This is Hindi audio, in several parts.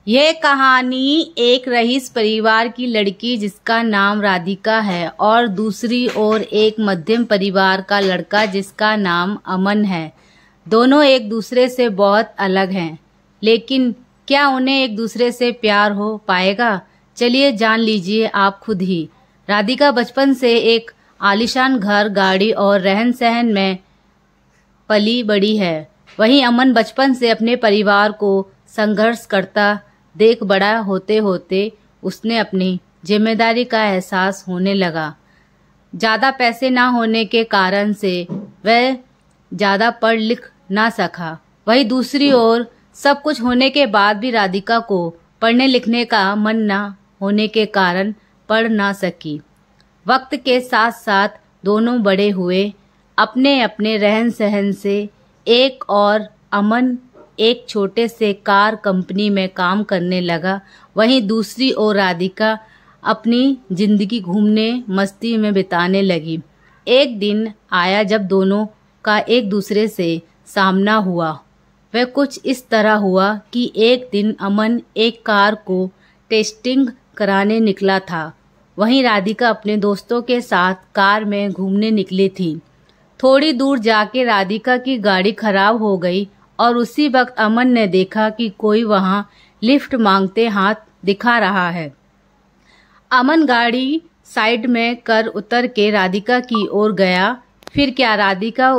यह कहानी एक रईस परिवार की लड़की जिसका नाम राधिका है और दूसरी ओर एक मध्यम परिवार का लड़का जिसका नाम अमन है। दोनों एक दूसरे से बहुत अलग हैं, लेकिन क्या उन्हें एक दूसरे से प्यार हो पाएगा? चलिए जान लीजिए आप खुद ही। राधिका बचपन से एक आलीशान घर, गाड़ी और रहन सहन में पली बड़ी है। वहीं अमन बचपन से अपने परिवार को संघर्ष करता देख बड़ा होते होते उसने अपनी जिम्मेदारी का एहसास होने लगा। ज़्यादा पैसे ना होने के कारण से वह ज़्यादा पढ़ लिख ना सका। वहीं दूसरी ओर सब कुछ होने के बाद भी राधिका को पढ़ने लिखने का मन ना होने के कारण पढ़ ना सकी। वक्त के साथ साथ दोनों बड़े हुए, अपने अपने रहन सहन से। एक और अमन एक छोटे से कार कंपनी में काम करने लगा, वहीं दूसरी ओर राधिका अपनी जिंदगी घूमने मस्ती में बिताने लगी। एक दिन आया जब दोनों का एक दूसरे से सामना हुआ। वह कुछ इस तरह हुआ कि एक दिन अमन एक कार को टेस्टिंग कराने निकला था, वहीं राधिका अपने दोस्तों के साथ कार में घूमने निकली थी। थोड़ी दूर जाके राधिका की गाड़ी खराब हो गई और उसी वक्त अमन ने देखा कि कोई वहां लिफ्ट मांगते हाथ दिखा रहा है। अमन गाड़ी साइड में कर उतर के राधिका की ओर गया। फिर क्या राधिका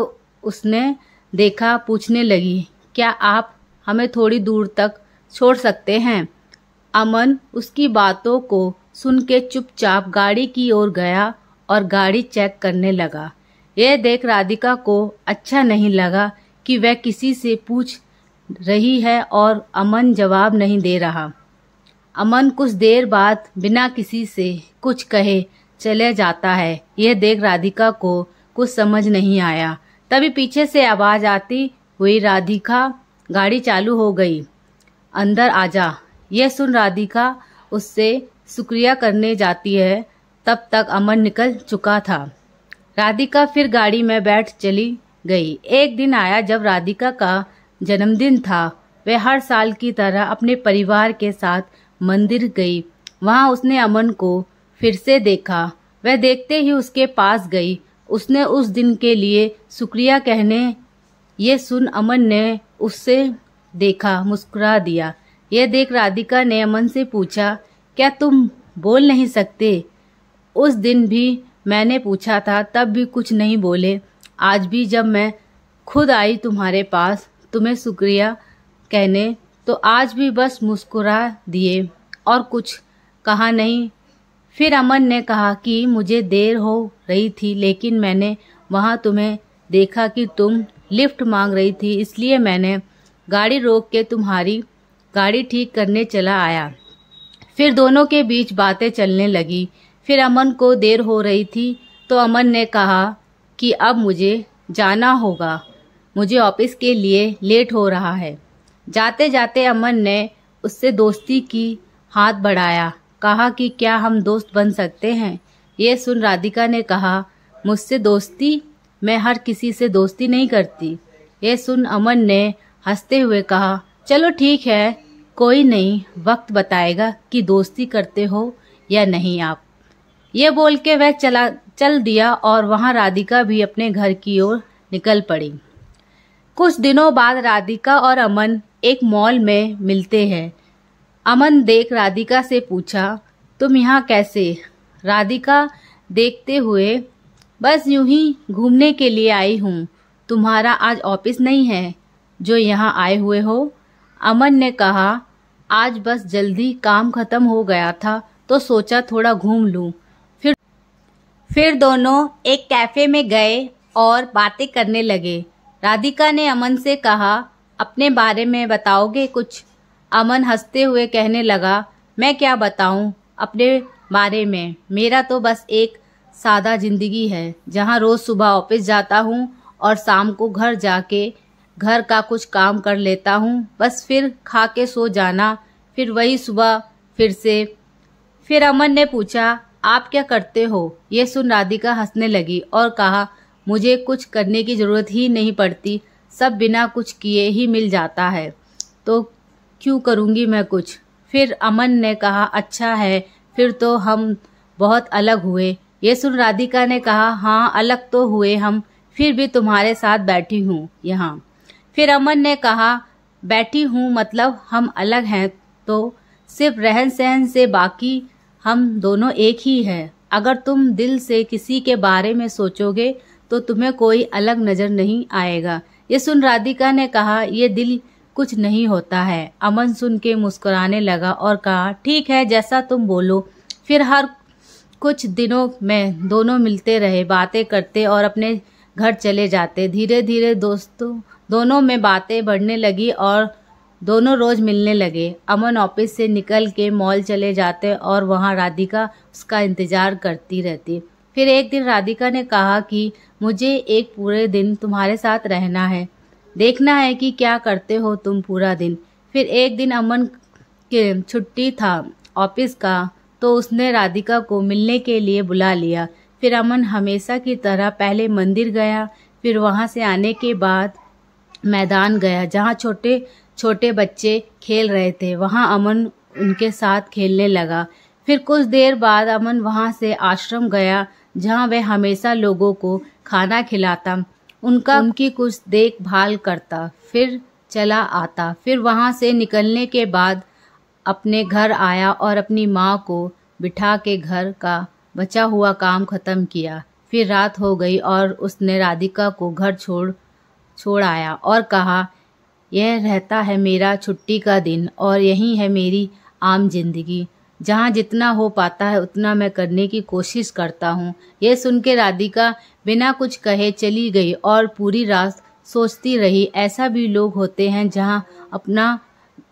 उसने देखा पूछने लगी, क्या आप हमें थोड़ी दूर तक छोड़ सकते हैं? अमन उसकी बातों को सुन के चुपचाप गाड़ी की ओर गया और गाड़ी चेक करने लगा। यह देख राधिका को अच्छा नहीं लगा कि वह किसी से पूछ रही है और अमन जवाब नहीं दे रहा। अमन कुछ देर बाद बिना किसी से कुछ कहे चले जाता है। यह देख राधिका को कुछ समझ नहीं आया। तभी पीछे से आवाज आती हुई, राधिका गाड़ी चालू हो गई, अंदर आजा। यह सुन राधिका उससे शुक्रिया करने जाती है, तब तक अमन निकल चुका था। राधिका फिर गाड़ी में बैठ चली गई। एक दिन आया जब राधिका का जन्मदिन था। वह हर साल की तरह अपने परिवार के साथ मंदिर गई। वहां उसने अमन को फिर से देखा। वह देखते ही उसके पास गई। उसने उस दिन के लिए शुक्रिया कहने। ये सुन अमन ने उससे देखा, मुस्कुरा दिया। यह देख राधिका ने अमन से पूछा, क्या तुम बोल नहीं सकते? उस दिन भी मैंने पूछा था, तब भी कुछ नहीं बोले। आज भी जब मैं खुद आई तुम्हारे पास तुम्हें शुक्रिया कहने, तो आज भी बस मुस्कुरा दिए और कुछ कहा नहीं। फिर अमन ने कहा कि मुझे देर हो रही थी, लेकिन मैंने वहां तुम्हें देखा कि तुम लिफ्ट मांग रही थी, इसलिए मैंने गाड़ी रोक के तुम्हारी गाड़ी ठीक करने चला आया। फिर दोनों के बीच बातें चलने लगी। फिर अमन को देर हो रही थी तो अमन ने कहा कि अब मुझे जाना होगा, मुझे ऑफिस के लिए लेट हो रहा है। जाते जाते अमन ने उससे दोस्ती की हाथ बढ़ाया, कहा कि क्या हम दोस्त बन सकते हैं? ये सुन राधिका ने कहा, मुझसे दोस्ती? मैं हर किसी से दोस्ती नहीं करती। ये सुन अमन ने हंसते हुए कहा, चलो ठीक है, कोई नहीं, वक्त बताएगा कि दोस्ती करते हो या नहीं आप। ये बोल के वह चल दिया और वहां राधिका भी अपने घर की ओर निकल पड़ी। कुछ दिनों बाद राधिका और अमन एक मॉल में मिलते हैं। अमन देख राधिका से पूछा, तुम यहाँ कैसे? राधिका देखते हुए, बस यूं ही घूमने के लिए आई हूँ। तुम्हारा आज ऑफिस नहीं है जो यहाँ आए हुए हो? अमन ने कहा, आज बस जल्दी काम खत्म हो गया था तो सोचा थोड़ा घूम लूं। फिर दोनों एक कैफे में गए और बातें करने लगे। राधिका ने अमन से कहा, अपने बारे में बताओगे कुछ? अमन हंसते हुए कहने लगा, मैं क्या बताऊं अपने बारे में, मेरा तो बस एक सादा जिंदगी है, जहां रोज सुबह ऑफिस जाता हूं और शाम को घर जाके घर का कुछ काम कर लेता हूं, बस फिर खा के सो जाना, फिर वही सुबह फिर से। फिर अमन ने पूछा, आप क्या करते हो? ये सुन राधिका हंसने लगी और कहा, मुझे कुछ करने की जरूरत ही नहीं पड़ती, सब बिना कुछ किए ही मिल जाता है, तो क्यों करूँगी मैं कुछ। फिर अमन ने कहा, अच्छा है, फिर तो हम बहुत अलग हुए। ये सुन राधिका ने कहा, हाँ अलग तो हुए हम, फिर भी तुम्हारे साथ बैठी हूँ यहाँ। फिर अमन ने कहा, बैठी हूँ मतलब हम अलग हैं तो सिर्फ रहन सहन से, बाकी हम दोनों एक ही हैं। अगर तुम दिल से किसी के बारे में सोचोगे तो तुम्हें कोई अलग नजर नहीं आएगा। ये सुन राधिका ने कहा, ये दिल कुछ नहीं होता है। अमन सुन के मुस्कुराने लगा और कहा, ठीक है जैसा तुम बोलो। फिर हर कुछ दिनों में दोनों मिलते रहे, बातें करते और अपने घर चले जाते। धीरे धीरे दोनों में बातें बढ़ने लगी और दोनों रोज मिलने लगे। अमन ऑफिस से निकल के मॉल चले जाते और वहाँ राधिका उसका इंतजार करती रहती। फिर एक दिन राधिका ने कहा कि मुझे एक पूरे दिन तुम्हारे साथ रहना है, देखना है कि क्या करते हो तुम पूरा दिन। फिर एक दिन अमन के छुट्टी था ऑफिस का, तो उसने राधिका को मिलने के लिए बुला लिया। फिर अमन हमेशा की तरह पहले मंदिर गया, फिर वहाँ से आने के बाद मैदान गया जहाँ छोटे छोटे बच्चे खेल रहे थे। वहाँ अमन उनके साथ खेलने लगा। फिर कुछ देर बाद अमन वहाँ से आश्रम गया जहाँ वह हमेशा लोगों को खाना खिलाता, उनकी कुछ देखभाल करता, फिर चला आता। फिर वहाँ से निकलने के बाद अपने घर आया और अपनी माँ को बिठा के घर का बचा हुआ काम खत्म किया। फिर रात हो गई और उसने राधिका को घर छोड़ आया और कहा, यह रहता है मेरा छुट्टी का दिन और यही है मेरी आम जिंदगी, जहाँ जितना हो पाता है उतना मैं करने की कोशिश करता हूँ। यह सुन के राधिका बिना कुछ कहे चली गई और पूरी रात सोचती रही। ऐसा भी लोग होते हैं जहाँ अपना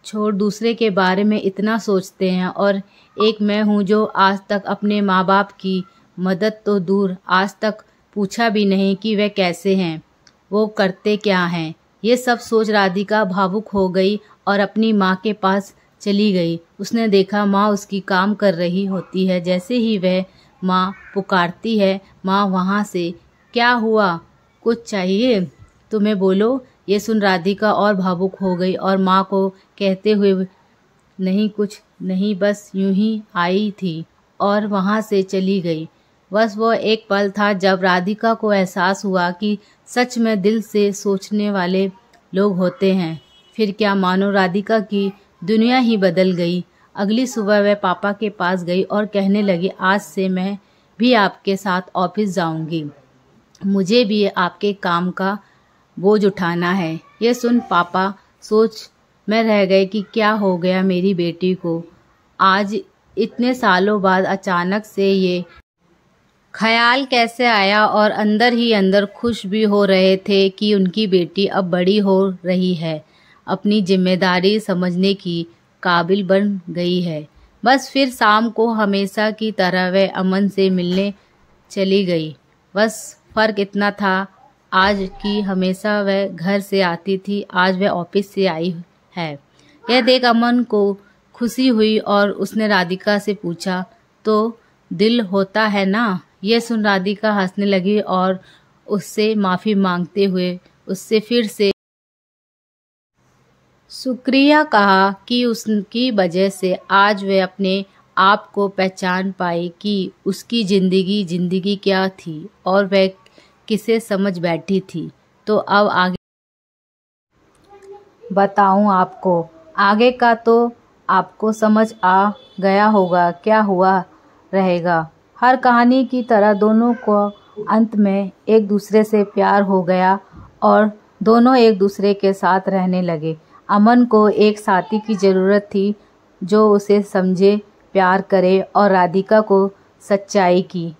छोड़ दूसरे के बारे में इतना सोचते हैं, और एक मैं हूँ जो आज तक अपने माँ बाप की मदद तो दूर, आज तक पूछा भी नहीं कि वे कैसे हैं, वो करते क्या हैं। ये सब सोच राधिका भावुक हो गई और अपनी माँ के पास चली गई। उसने देखा माँ उसकी काम कर रही होती है। जैसे ही वह माँ पुकारती है, माँ वहाँ से, क्या हुआ, कुछ चाहिए तुम्हें, बोलो। ये सुन राधिका और भावुक हो गई और माँ को कहते हुए, नहीं कुछ नहीं, बस यूं ही आई थी, और वहाँ से चली गई। बस वो एक पल था जब राधिका को एहसास हुआ कि सच में दिल से सोचने वाले लोग होते हैं। फिर क्या मानो राधिका की दुनिया ही बदल गई। अगली सुबह वह पापा के पास गई और कहने लगी, आज से मैं भी आपके साथ ऑफिस जाऊंगी, मुझे भी आपके काम का बोझ उठाना है। यह सुन पापा सोच में रह गए कि क्या हो गया मेरी बेटी को, आज इतने सालों बाद अचानक से ये ख्याल कैसे आया, और अंदर ही अंदर खुश भी हो रहे थे कि उनकी बेटी अब बड़ी हो रही है, अपनी जिम्मेदारी समझने की काबिल बन गई है। बस फिर शाम को हमेशा की तरह वह अमन से मिलने चली गई। बस फर्क इतना था, आज की हमेशा वह घर से आती थी, आज वह ऑफिस से आई है। यह देख अमन को खुशी हुई और उसने राधिका से पूछा, तो दिल होता है ना। यह सुन राधिका हंसने लगी और उससे माफ़ी मांगते हुए उससे फिर से शुक्रिया कहा कि उसकी वजह से आज वह अपने आप को पहचान पाई कि उसकी जिंदगी क्या थी और वह किसे समझ बैठी थी। तो अब आगे बताऊं आपको, आगे का तो आपको समझ आ गया होगा क्या हुआ रहेगा। हर कहानी की तरह दोनों को अंत में एक दूसरे से प्यार हो गया और दोनों एक दूसरे के साथ रहने लगे। अमन को एक साथी की ज़रूरत थी जो उसे समझे, प्यार करे, और राधिका को सच्चाई की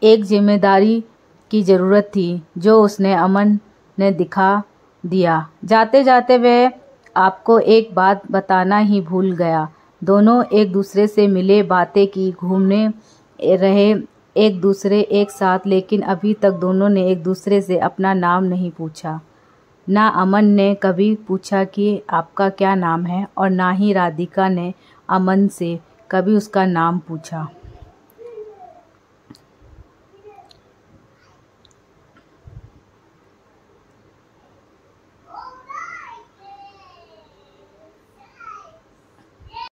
एक जिम्मेदारी की ज़रूरत थी जो उसने अमन ने दिखा दिया। जाते जाते वह आपको एक बात बताना ही भूल गया, दोनों एक दूसरे से मिले, बातें की, घूमने रहे एक दूसरे एक साथ, लेकिन अभी तक दोनों ने एक दूसरे से अपना नाम नहीं पूछा। ना अमन ने कभी पूछा कि आपका क्या नाम है, और ना ही राधिका ने अमन से कभी उसका नाम पूछा।